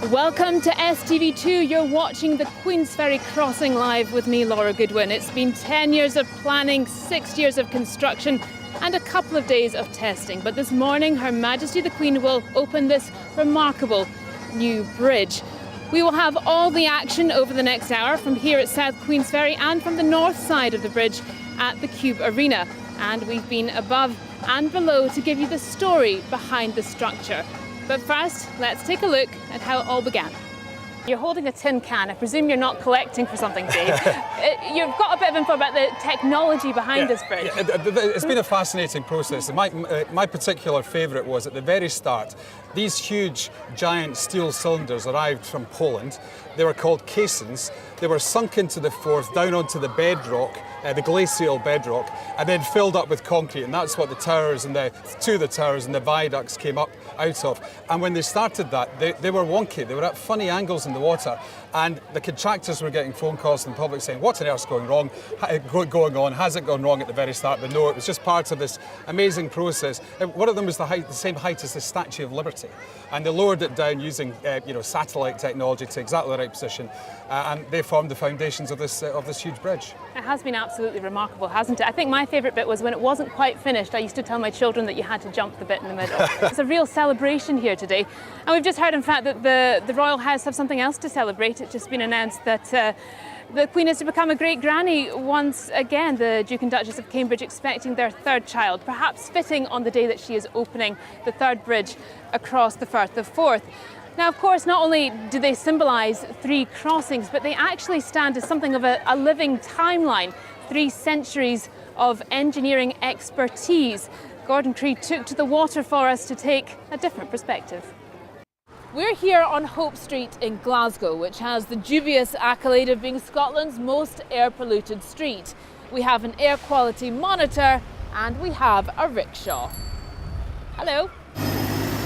Welcome to STV2. You're watching the Queensferry Crossing live with me, Laura Goodwin. It's been 10 years of planning, 6 years of construction and a couple of days of testing. But this morning, Her Majesty the Queen will open this remarkable new bridge. We will have all the action over the next hour from here at South Queensferry and from the north side of the bridge at the Cube Arena. And we've been above and below to give you the story behind the structure. But first, let's take a look at how it all began. You're holding a tin can. I presume you're not collecting for something, Dave. You've got a bit of info about the technology behind this bridge. It's been a fascinating process. My particular favourite was at the very start, these huge, giant steel cylinders arrived from Poland. They were called caissons. They were sunk into the Forth, down onto the bedrock, the glacial bedrock, and then filled up with concrete. And that's what the towers and the towers and the viaducts came up out of. And when they started that, they were wonky. They were at funny angles in the water. And the contractors were getting phone calls from the public saying, what on earth's going on? Has it gone wrong at the very start? But no, it was just part of this amazing process. One of them was the same height as the Statue of Liberty. And they lowered it down using satellite technology to exactly the right position. And they formed the foundations of this huge bridge. It has been absolutely remarkable, hasn't it? I think my favourite bit was when it wasn't quite finished, I used to tell my children that you had to jump the bit in the middle. It's a real celebration here today. And we've just heard, in fact, that the Royal House have something else to celebrate. It's just been announced that the Queen is to become a great granny once again. The Duke and Duchess of Cambridge expecting their third child, perhaps fitting on the day that she is opening the third bridge across the Firth of Forth. Now, of course, not only do they symbolise 3 crossings, but they actually stand as something of a living timeline. 3 centuries of engineering expertise. Gordon Creed took to the water for us to take a different perspective. We're here on Hope Street in Glasgow, which has the dubious accolade of being Scotland's most air-polluted street. We have an air quality monitor and we have a rickshaw. Hello.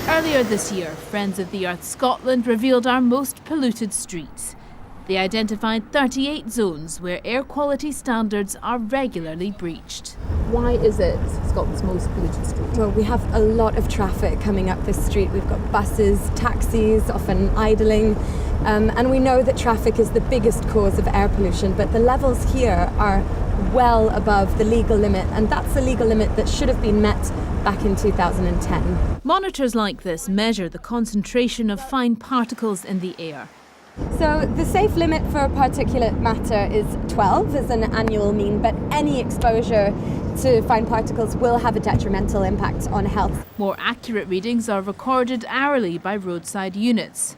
Earlier this year, Friends of the Earth Scotland revealed our most polluted streets. They identified 38 zones where air quality standards are regularly breached. Why is it Scotland's most polluted street? Well, we have a lot of traffic coming up this street. We've got buses, taxis, often idling, and we know that traffic is the biggest cause of air pollution, but the levels here are well above the legal limit, and that's the legal limit that should have been met back in 2010. Monitors like this measure the concentration of fine particles in the air. So the safe limit for particulate matter is 12 as an annual mean, but any exposure to fine particles will have a detrimental impact on health. More accurate readings are recorded hourly by roadside units.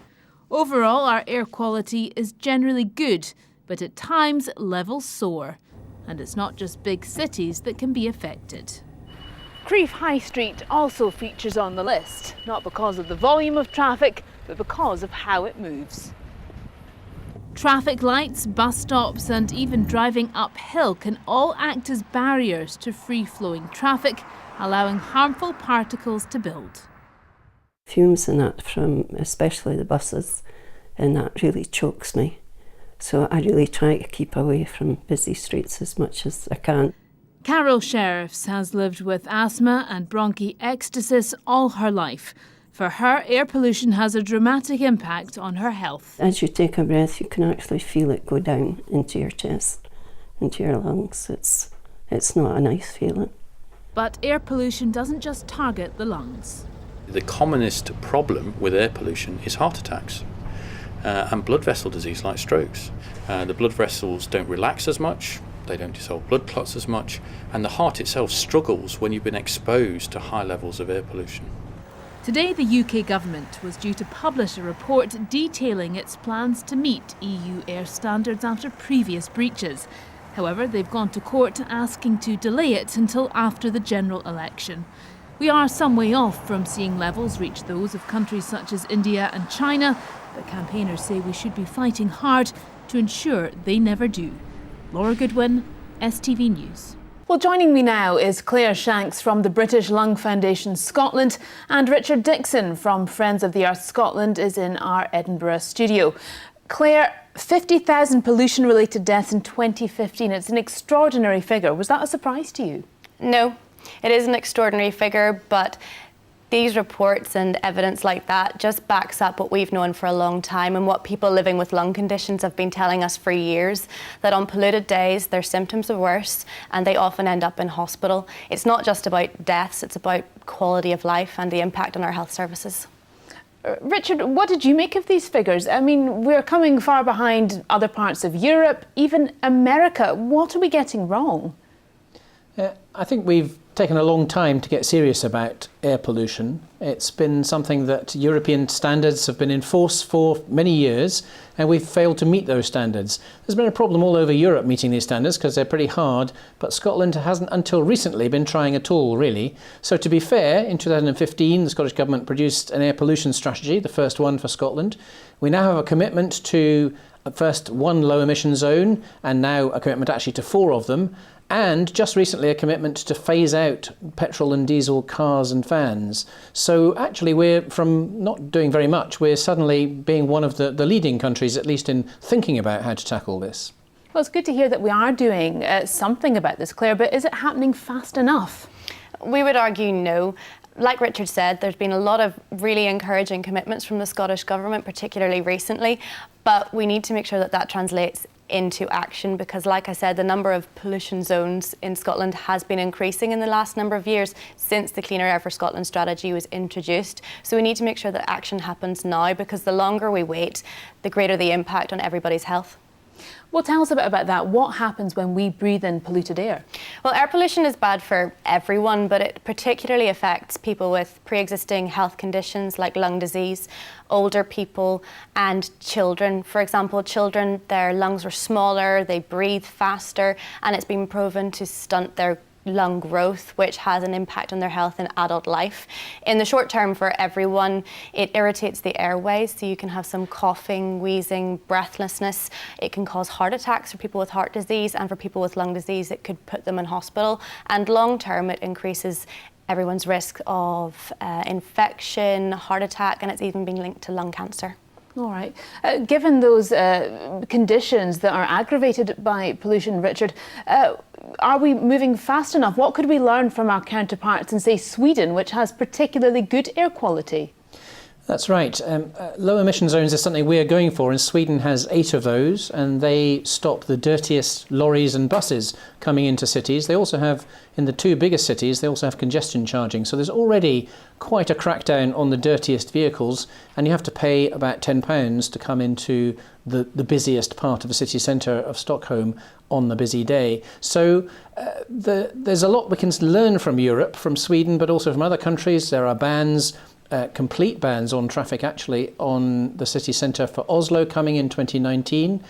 Overall, our air quality is generally good, but at times levels soar. And it's not just big cities that can be affected. Crieff High Street also features on the list, not because of the volume of traffic, but because of how it moves. Traffic lights, bus stops and even driving uphill can all act as barriers to free-flowing traffic, allowing harmful particles to build. Fumes and that from especially the buses, and that really chokes me. So I really try to keep away from busy streets as much as I can. Carol Sheriffs has lived with asthma and bronchiectasis all her life. For her, air pollution has a dramatic impact on her health. As you take a breath, you can actually feel it go down into your chest, into your lungs. It's not a nice feeling. But air pollution doesn't just target the lungs. The commonest problem with air pollution is heart attacks and blood vessel disease like strokes. The blood vessels don't relax as much, they don't dissolve blood clots as much, and the heart itself struggles when you've been exposed to high levels of air pollution. Today, the UK government was due to publish a report detailing its plans to meet EU air standards after previous breaches. However, they've gone to court asking to delay it until after the general election. We are some way off from seeing levels reach those of countries such as India and China, but campaigners say we should be fighting hard to ensure they never do. Laura Goodwin, STV News. Well, joining me now is Claire Shanks from the British Lung Foundation Scotland, and Richard Dixon from Friends of the Earth Scotland is in our Edinburgh studio. Claire, 50,000 pollution-related deaths in 2015. It's an extraordinary figure. Was that a surprise to you? No, it is an extraordinary figure, but These reports and evidence like that just backs up what we've known for a long time and what people living with lung conditions have been telling us for years, that on polluted days their symptoms are worse and they often end up in hospital. It's not just about deaths, it's about quality of life and the impact on our health services. Richard, what did you make of these figures? I mean, we're coming far behind other parts of Europe, even America. What are we getting wrong? I think we've taken a long time to get serious about air pollution. It's been something that European standards have been in force for many years, and we've failed to meet those standards. There's been a problem all over Europe meeting these standards because they're pretty hard, but Scotland hasn't until recently been trying at all, really. So to be fair, in 2015 the Scottish Government produced an air pollution strategy, the first one for Scotland. We now have a commitment to first one low emission zone, and now a commitment actually to 4 of them. And just recently a commitment to phase out petrol and diesel cars and vans. So actually we're, from not doing very much, we're suddenly being one of the leading countries, at least in thinking about how to tackle this. Well, it's good to hear that we are doing something about this, Claire, but is it happening fast enough? We would argue no. Like Richard said, there's been a lot of really encouraging commitments from the Scottish Government, particularly recently, but we need to make sure that that translates into action because, like I said, the number of pollution zones in Scotland has been increasing in the last number of years since the Cleaner Air for Scotland strategy was introduced. So we need to make sure that action happens now because the longer we wait, the greater the impact on everybody's health. Well, tell us a bit about that. What happens when we breathe in polluted air? Well, air pollution is bad for everyone, but it particularly affects people with pre-existing health conditions like lung disease, older people and children. For example, children, their lungs are smaller, they breathe faster, and it's been proven to stunt their lung growth, which has an impact on their health in adult life. In the short term for everyone, it irritates the airways, so you can have some coughing, wheezing, breathlessness. It can cause heart attacks for people with heart disease, and for people with lung disease it could put them in hospital. And long term it increases everyone's risk of infection, heart attack, and it's even been linked to lung cancer. All right. Given those conditions that are aggravated by pollution, Richard, are we moving fast enough? What could we learn from our counterparts in, say, Sweden, which has particularly good air quality? That's right. Low emission zones is something we are going for, and Sweden has 8 of those, and they stop the dirtiest lorries and buses coming into cities. They also have, in the 2 biggest cities, they also have congestion charging. So there's already quite a crackdown on the dirtiest vehicles, and you have to pay about £10 to come into the busiest part of the city centre of Stockholm on the busy day. So there's a lot we can learn from Europe, from Sweden, but also from other countries. There are bans, complete bans on traffic actually on the city centre for Oslo coming in 2019.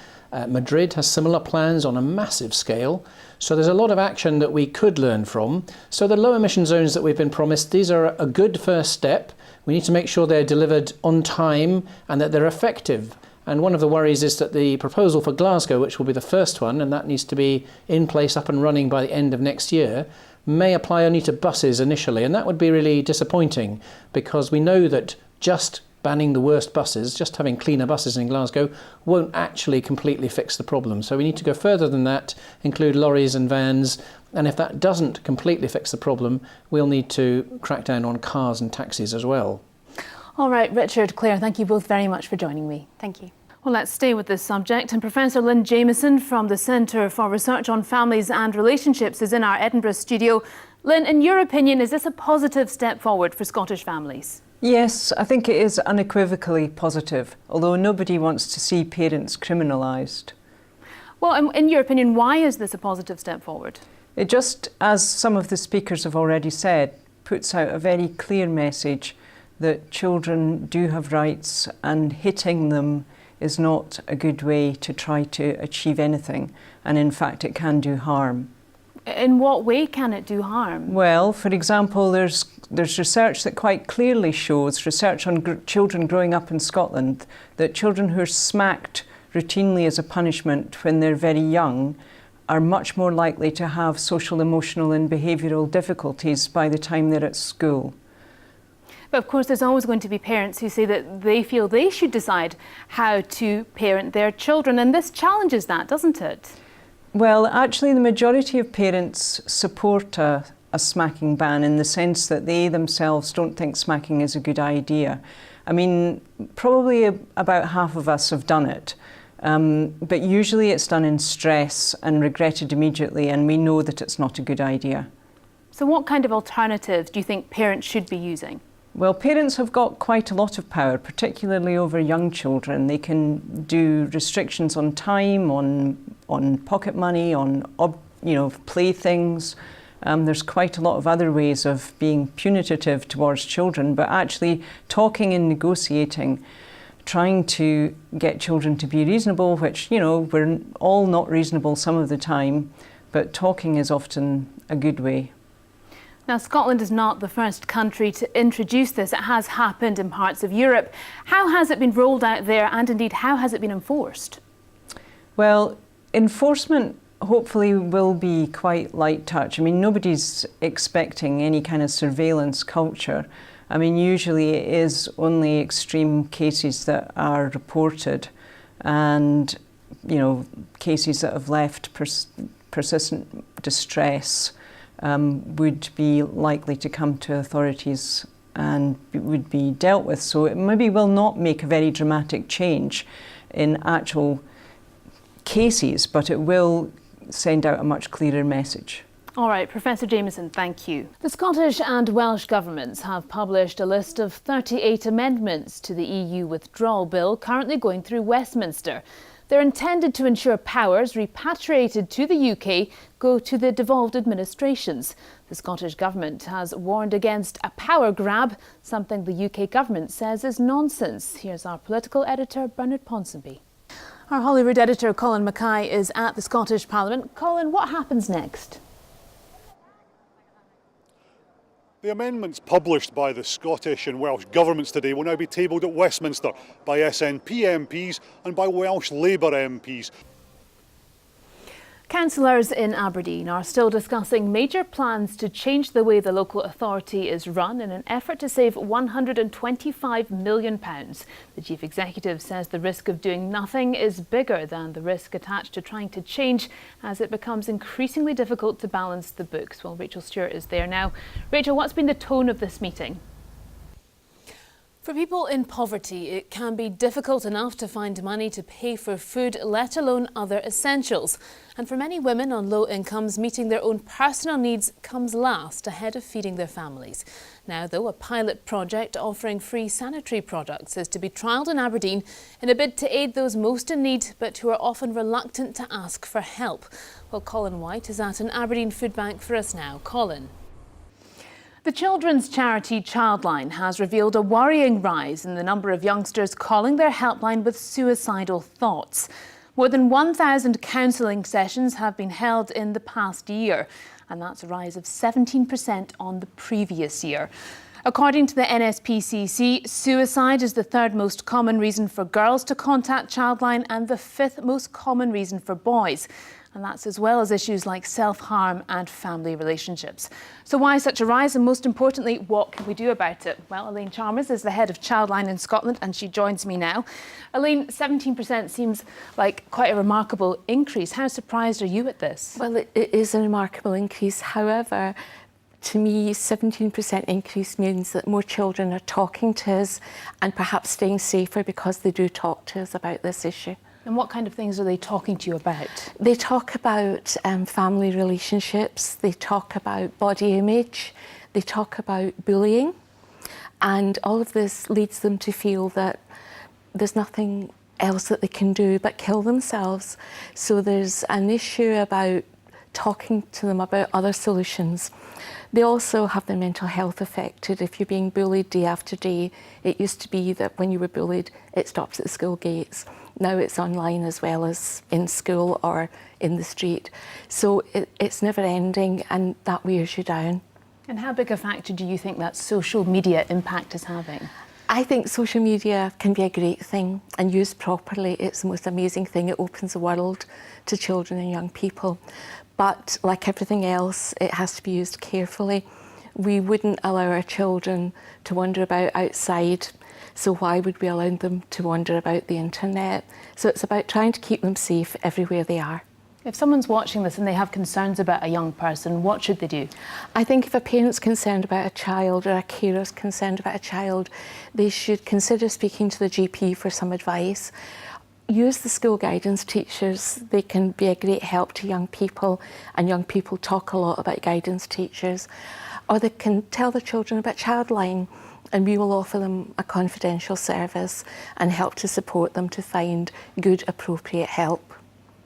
Madrid has similar plans on a massive scale. So there's a lot of action that we could learn from. So the low emission zones that we've been promised, these are a good first step. We need to make sure they're delivered on time and that they're effective. And one of the worries is that the proposal for Glasgow, which will be the first one, and that needs to be in place, up and running by the end of next year, may apply only to buses initially. And that would be really disappointing because we know that just banning the worst buses, just having cleaner buses in Glasgow, won't actually completely fix the problem. So we need to go further than that, include lorries and vans. And if that doesn't completely fix the problem, we'll need to crack down on cars and taxis as well. All right, Richard, Claire, thank you both very much for joining me. Thank you. Well, let's stay with this subject. And Professor Lynn Jamieson from the Centre for Research on Families and Relationships is in our Edinburgh studio. Lynn, in your opinion, is this a positive step forward for Scottish families? Yes, I think it is unequivocally positive, although nobody wants to see parents criminalised. Well, in your opinion, why is this a positive step forward? It just, as some of the speakers have already said, puts out a very clear message that children do have rights, and hitting them is not a good way to try to achieve anything, and in fact it can do harm. In what way can it do harm? Well, for example, there's research that quite clearly shows, research on children growing up in Scotland, that children who are smacked routinely as a punishment when they're very young are much more likely to have social, emotional and behavioural difficulties by the time they're at school. But of course, there's always going to be parents who say that they feel they should decide how to parent their children, and this challenges that, doesn't it? Well, actually, the majority of parents support a a smacking ban in the sense that they themselves don't think smacking is a good idea. I mean, probably about half of us have done it, but usually it's done in stress and regretted immediately, and we know that it's not a good idea. So what kind of alternatives do you think parents should be using? Well, parents have got quite a lot of power, particularly over young children. They can do restrictions on time, on pocket money, on playthings. There's quite a lot of other ways of being punitive towards children, but actually talking and negotiating, trying to get children to be reasonable, which, we're all not reasonable some of the time, but talking is often a good way. Now, Scotland is not the first country to introduce this. It has happened in parts of Europe. How has it been rolled out there, and indeed, how has it been enforced? Well, enforcement hopefully will be quite light touch. I mean, nobody's expecting any kind of surveillance culture. I mean, usually it is only extreme cases that are reported, and, cases that have left persistent distress would be likely to come to authorities and would be dealt with. So it maybe will not make a very dramatic change in actual cases, but it will send out a much clearer message. All right, Professor Jameson, thank you. The Scottish and Welsh governments have published a list of 38 amendments to the EU withdrawal bill currently going through Westminster. They're intended to ensure powers repatriated to the UK go to the devolved administrations. The Scottish Government has warned against a power grab, something the UK Government says is nonsense. Here's our political editor, Bernard Ponsonby. Our Holyrood editor, Colin Mackay, is at the Scottish Parliament. Colin, what happens next? The amendments published by the Scottish and Welsh governments today will now be tabled at Westminster by SNP MPs and by Welsh Labour MPs. Councillors in Aberdeen are still discussing major plans to change the way the local authority is run in an effort to save £125 million. The Chief Executive says the risk of doing nothing is bigger than the risk attached to trying to change, as it becomes increasingly difficult to balance the books. Well, Rachel Stewart is there now. Rachel, what's been the tone of this meeting? For people in poverty, it can be difficult enough to find money to pay for food, let alone other essentials. And for many women on low incomes, meeting their own personal needs comes last ahead of feeding their families. Now, though, a pilot project offering free sanitary products is to be trialled in Aberdeen in a bid to aid those most in need, but who are often reluctant to ask for help. Well, Colin White is at an Aberdeen food bank for us now. Colin. The children's charity Childline has revealed a worrying rise in the number of youngsters calling their helpline with suicidal thoughts. More than 1,000 counselling sessions have been held in the past year, and that's a rise of 17% on the previous year. According to the NSPCC, suicide is the third most common reason for girls to contact Childline and the fifth most common reason for boys. And that's as well as issues like self-harm and family relationships. So why such a rise, and most importantly, what can we do about it? Well, Elaine Chalmers is the head of Childline in Scotland, and she joins me now. Elaine, 17% seems like quite a remarkable increase. How surprised are you at this? Well, it is a remarkable increase. However, to me, 17% increase means that more children are talking to us and perhaps staying safer because they do talk to us about this issue. And what kind of things are they talking to you about? They talk about family relationships, they talk about body image, they talk about bullying, and all of this leads them to feel that there's nothing else that they can do but kill themselves. So there's an issue about talking to them about other solutions. They also have their mental health affected. If you're being bullied day after day, it used to be that when you were bullied, it stops at the school gates. Now it's online as well as in school or in the street. So it's never ending, and that wears you down. And how big a factor do you think that social media impact is having? I think social media can be a great thing, and used properly, it's the most amazing thing. It opens the world to children and young people. But like everything else, it has to be used carefully. We wouldn't allow our children to wander about outside, so why would we allow them to wander about the internet? So it's about trying to keep them safe everywhere they are. If someone's watching this and they have concerns about a young person, what should they do? I think if a parent's concerned about a child or a carer's concerned about a child, they should consider speaking to the GP for some advice. Use the school guidance teachers. They can be a great help to young people, and young people talk a lot about guidance teachers. Or they can tell their children about Childline, and we will offer them a confidential service and help to support them to find good, appropriate help.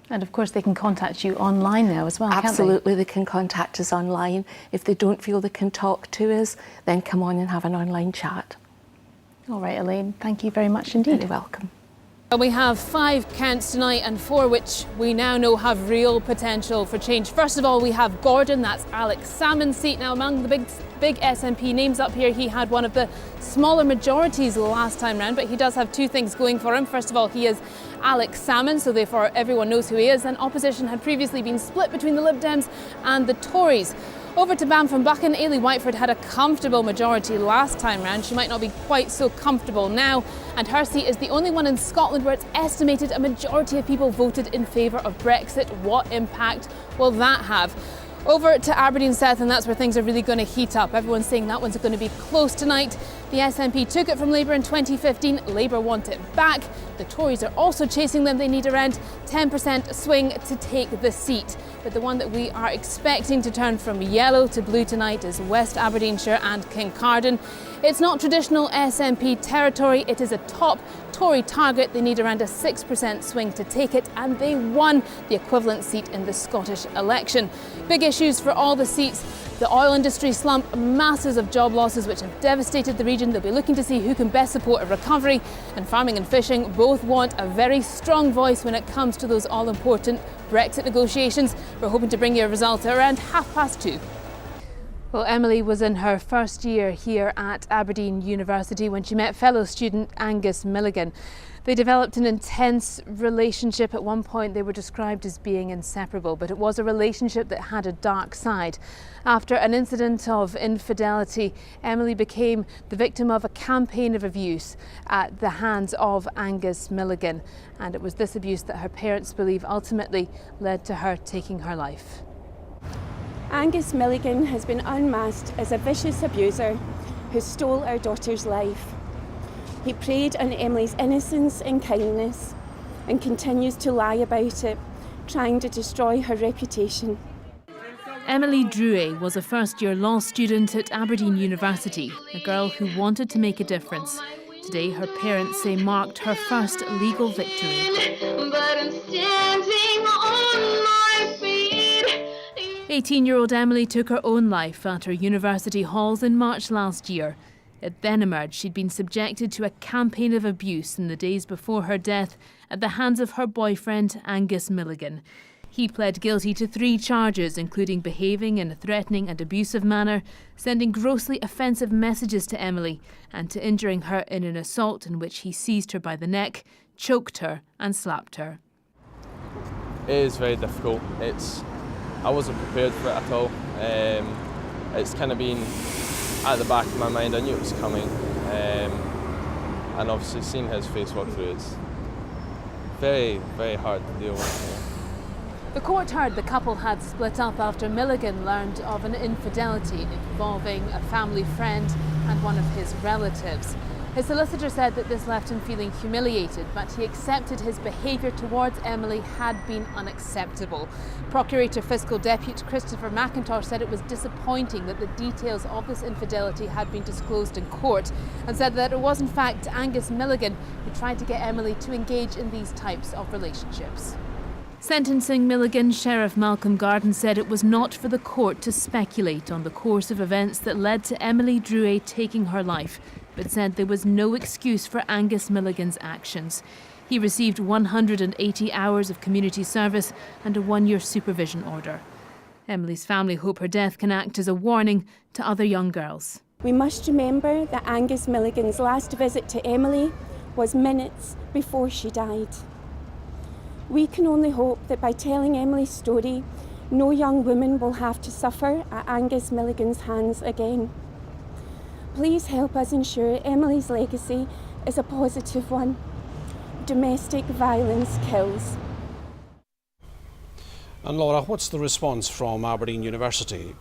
And of course they can contact you online now as well, can't they? Absolutely, they can contact us online. If they don't feel they can talk to us, then come on and have an online chat. All right, Elaine, thank you very much indeed. You're welcome. We have 5 counts tonight, and 4 which we now know have real potential for change. First of all, we have Gordon, that's Alex Salmon's seat. Now, among the big SNP names up here, he had one of the smaller majorities last time round, but he does have 2 things going for him. First of all, he is Alex Salmon, so therefore everyone knows who he is, and opposition had previously been split between the Lib Dems and the Tories. Over to Bamford-Buchan, Ailey Whiteford had a comfortable majority last time round. She might not be quite so comfortable now, and her seat is the only one in Scotland where it's estimated a majority of people voted in favour of Brexit. What impact will that have? Over to Aberdeen South, and that's where things are really going to heat up. Everyone's saying that one's going to be close tonight. The SNP took it from Labour in 2015. Labour want it back. The Tories are also chasing them. They need around 10% swing to take the seat. But the one that we are expecting to turn from yellow to blue tonight is West Aberdeenshire and Kincardine. It's not traditional SNP territory. It is a top Tory target. They need around a 6% swing to take it, and they won the equivalent seat in the Scottish election. Big issues for all the seats. The oil industry slump, masses of job losses which have devastated the region. They'll be looking to see who can best support a recovery, and farming and fishing both want a very strong voice when it comes to those all-important Brexit negotiations. We're hoping to bring you a result around 2:30. Well, Emily was in her first year here at Aberdeen University when she met fellow student Angus Milligan. They developed an intense relationship. At one point they were described as being inseparable, but it was a relationship that had a dark side. After an incident of infidelity, Emily became the victim of a campaign of abuse at the hands of Angus Milligan, and it was this abuse that her parents believe ultimately led to her taking her life. Angus Milligan has been unmasked as a vicious abuser who stole our daughter's life. He preyed on Emily's innocence and kindness and continues to lie about it, trying to destroy her reputation. Emily Drouet was a first-year law student at Aberdeen University, a girl who wanted to make a difference. Today, her parents say marked her first legal victory. But I'm standing on my feet. 18-year-old Emily took her own life at her university halls in March last year. It then emerged she'd been subjected to a campaign of abuse in the days before her death at the hands of her boyfriend, Angus Milligan. He pled guilty to 3 charges, including behaving in a threatening and abusive manner, sending grossly offensive messages to Emily, and to injuring her in an assault in which he seized her by the neck, choked her and slapped her. It is very difficult. I wasn't prepared for it at all. It's kind of been at the back of my mind. I knew it was coming, and obviously seeing his face walk through, it's very, very hard to deal with. The court heard the couple had split up after Milligan learned of an infidelity involving a family friend and one of his relatives. His solicitor said that this left him feeling humiliated, but he accepted his behaviour towards Emily had been unacceptable. Procurator Fiscal Deputy Christopher McIntosh said it was disappointing that the details of this infidelity had been disclosed in court, and said that it was in fact Angus Milligan who tried to get Emily to engage in these types of relationships. Sentencing Milligan, Sheriff Malcolm Garden said it was not for the court to speculate on the course of events that led to Emily Drouet taking her life, but said there was no excuse for Angus Milligan's actions. He received 180 hours of community service and a 1-year supervision order. Emily's family hope her death can act as a warning to other young girls. We must remember that Angus Milligan's last visit to Emily was minutes before she died. We can only hope that by telling Emily's story, no young woman will have to suffer at Angus Milligan's hands again. Please help us ensure Emily's legacy is a positive one. Domestic violence kills. And Laura, what's the response from Aberdeen University?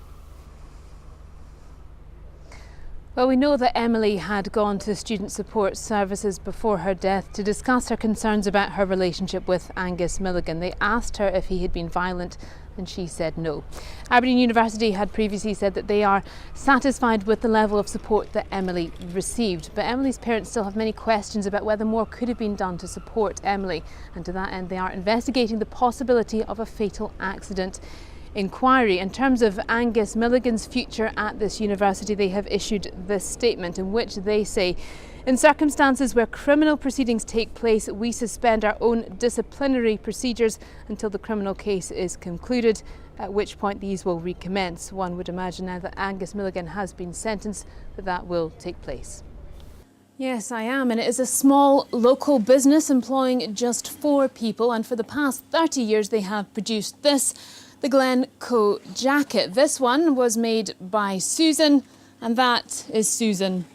Well, we know that Emily had gone to Student Support Services before her death to discuss her concerns about her relationship with Angus Milligan. They asked her if he had been violent and she said no. Aberdeen University had previously said that they are satisfied with the level of support that Emily received. But Emily's parents still have many questions about whether more could have been done to support Emily. And to that end, they are investigating the possibility of a fatal accident inquiry. In terms of Angus Milligan's future at this university, they have issued this statement in which they say, in circumstances where criminal proceedings take place, we suspend our own disciplinary procedures until the criminal case is concluded, at which point these will recommence. One would imagine now that Angus Milligan has been sentenced that will take place. Yes, I am, and it is a small local business employing just 4 people, and for the past 30 years they have produced this, the Glencoe jacket. This one was made by Susan, and that is Susan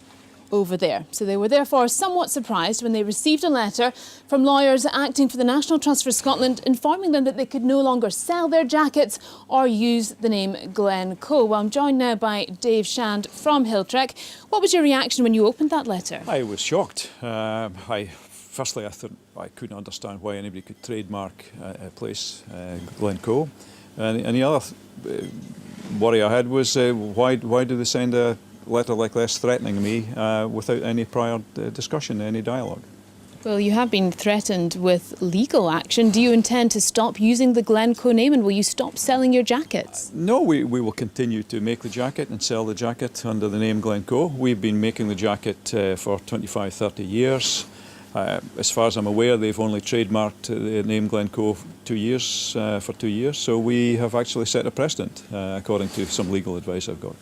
over there. So they were therefore somewhat surprised when they received a letter from lawyers acting for the National Trust for Scotland informing them that they could no longer sell their jackets or use the name Glencoe. Well, I'm joined now by Dave Shand from Hilltrek. What was your reaction when you opened that letter? I was shocked. Firstly, I thought I couldn't understand why anybody could trademark a place, Glencoe. And the other worry I had was why do they send a letter like this threatening me without any prior discussion, any dialogue? Well, you have been threatened with legal action. Do you intend to stop using the Glencoe name, and will you stop selling your jackets? No, we will continue to make the jacket and sell the jacket under the name Glencoe. We've been making the jacket for 25, 30 years. As far as I'm aware, they've only trademarked the name Glencoe for 2 years, so we have actually set a precedent, according to some legal advice I've got.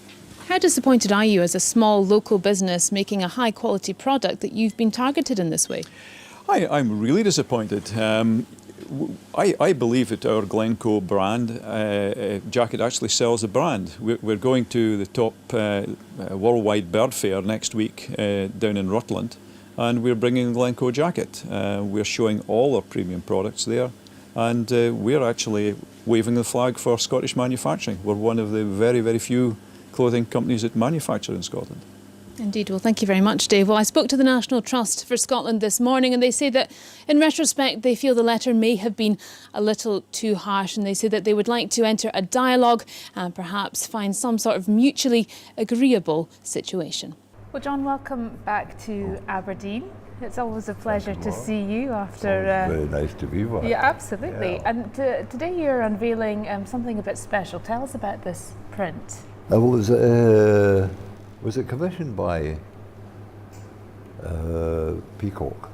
How disappointed are you as a small local business making a high quality product that you've been targeted in this way? I'm really disappointed. I believe that our Glencoe brand jacket actually sells the brand. We're going to the top worldwide bird fair next week down in Rutland, and we're bringing the Glencoe jacket. We're showing all our premium products there, and we're actually waving the flag for Scottish manufacturing. We're one of the very, very few clothing companies that manufacture in Scotland. Indeed. Well, thank you very much, Dave. Well, I spoke to the National Trust for Scotland this morning, and they say that in retrospect they feel the letter may have been a little too harsh, and they say that they would like to enter a dialogue and perhaps find some sort of mutually agreeable situation. Well, John, welcome back to Aberdeen. It's always a pleasure to see you after... very nice to be back. Yeah, absolutely. Yeah. And today you're unveiling something a bit special. Tell us about this print. Was it commissioned by Peacock?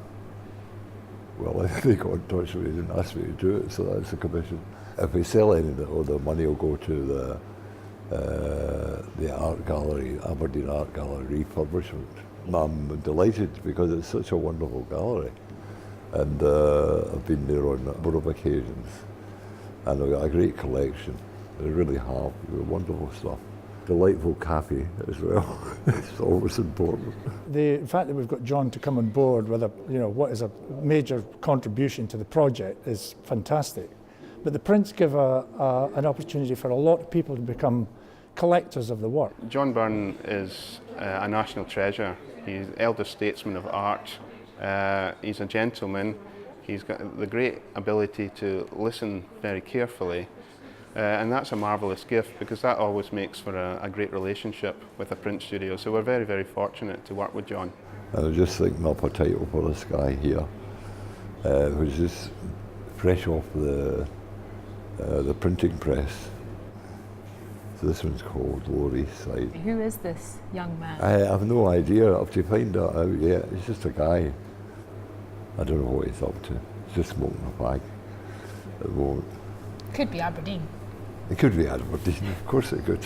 Well, they got in touch with me and asked me to do it, so that's the commission. If we sell any of it, all the money will go to the art gallery, Aberdeen Art Gallery refurbishment. I'm delighted because it's such a wonderful gallery, and I've been there on a number of occasions, and I've got a great collection. They really have wonderful stuff. Delightful cafe as well. It's always important. The fact that we've got John to come on board with what is a major contribution to the project is fantastic. But the prints give an opportunity for a lot of people to become collectors of the work. John Byrne is a national treasure. He's elder statesman of art. He's a gentleman. He's got the great ability to listen very carefully. And that's a marvellous gift, because that always makes for a great relationship with a print studio. So we're very, very fortunate to work with John. I was just thinking up a title for this guy here, who's just fresh off the printing press. So this one's called Lower East Side. Who is this young man? I have no idea. I have to find that out yet. He's just a guy. I don't know what he's up to. He's just smoking a fag at the moment. Could be Aberdeen. It could be Aberdeen, of course it could.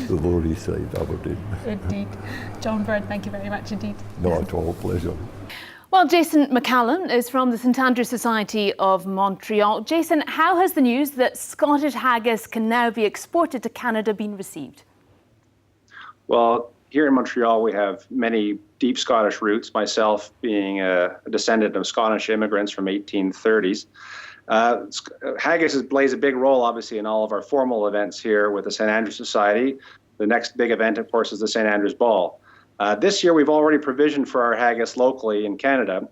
The Lower East Side, Aberdeen. Indeed. John Byrne, thank you very much indeed. Not at all, pleasure. Well, Jason McCallum is from the St Andrew Society of Montreal. Jason, how has the news that Scottish haggis can now be exported to Canada been received? Well, here in Montreal we have many deep Scottish roots, myself being a descendant of Scottish immigrants from 1830s. Haggis plays a big role, obviously, in all of our formal events here with the St. Andrews Society. The next big event, of course, is the St. Andrews Ball. This year, we've already provisioned for our haggis locally in Canada.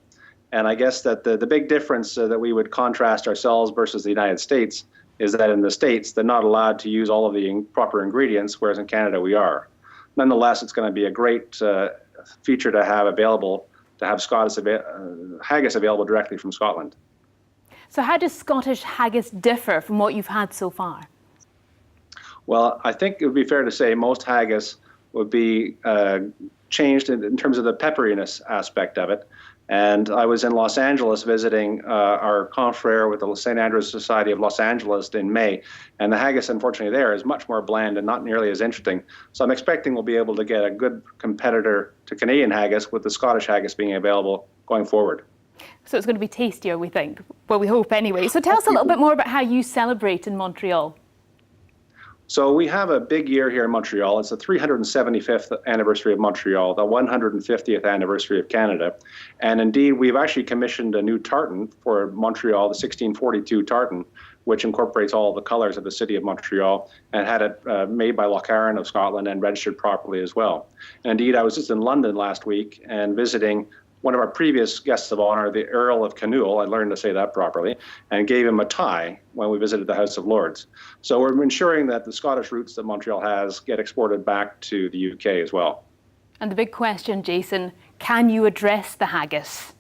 And I guess that the big difference that we would contrast ourselves versus the United States is that in the States, they're not allowed to use all of the proper ingredients, whereas in Canada, we are. Nonetheless, it's going to be a great feature to have available, to have Scottish haggis available directly from Scotland. So how does Scottish haggis differ from what you've had so far? Well, I think it would be fair to say most haggis would be changed in terms of the pepperiness aspect of it. And I was in Los Angeles visiting our confrere with the St. Andrews Society of Los Angeles in May. And the haggis, unfortunately, there is much more bland and not nearly as interesting. So I'm expecting we'll be able to get a good competitor to Canadian haggis with the Scottish haggis being available going forward. So it's going to be tastier, we think. Well, we hope anyway. So tell us a little bit more about how you celebrate in Montreal. So we have a big year here in Montreal. It's the 375th anniversary of Montreal, the 150th anniversary of Canada. And indeed, we've actually commissioned a new tartan for Montreal, the 1642 tartan, which incorporates all the colors of the city of Montreal, and had it made by Lochcarron of Scotland and registered properly as well. And indeed, I was just in London last week and visiting one of our previous guests of honor, the Earl of Canule, I learned to say that properly, and gave him a tie when we visited the House of Lords. So we're ensuring that the Scottish roots that Montreal has get exported back to the UK as well. And the big question, Jason, can you address the haggis?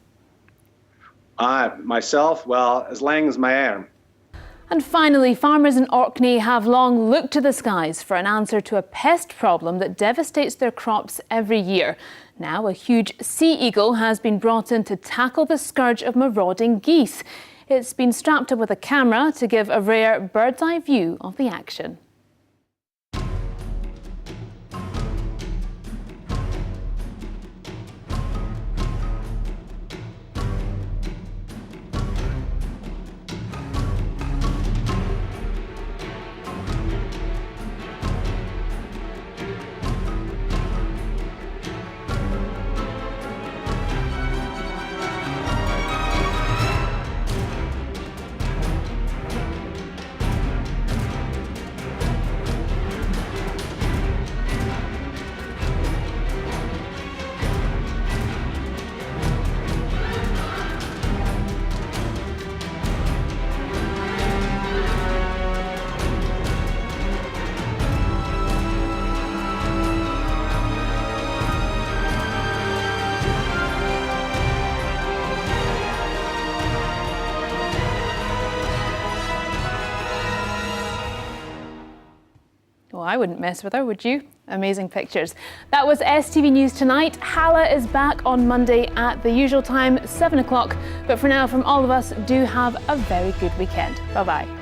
Myself, well, as lang as my arm. And finally, farmers in Orkney have long looked to the skies for an answer to a pest problem that devastates their crops every year. Now, a huge sea eagle has been brought in to tackle the scourge of marauding geese. It's been strapped up with a camera to give a rare bird's-eye view of the action. Well, I wouldn't mess with her, would you? Amazing pictures. That was STV News Tonight. Hala is back on Monday at the usual time, 7 o'clock. But for now, from all of us, do have a very good weekend. Bye-bye.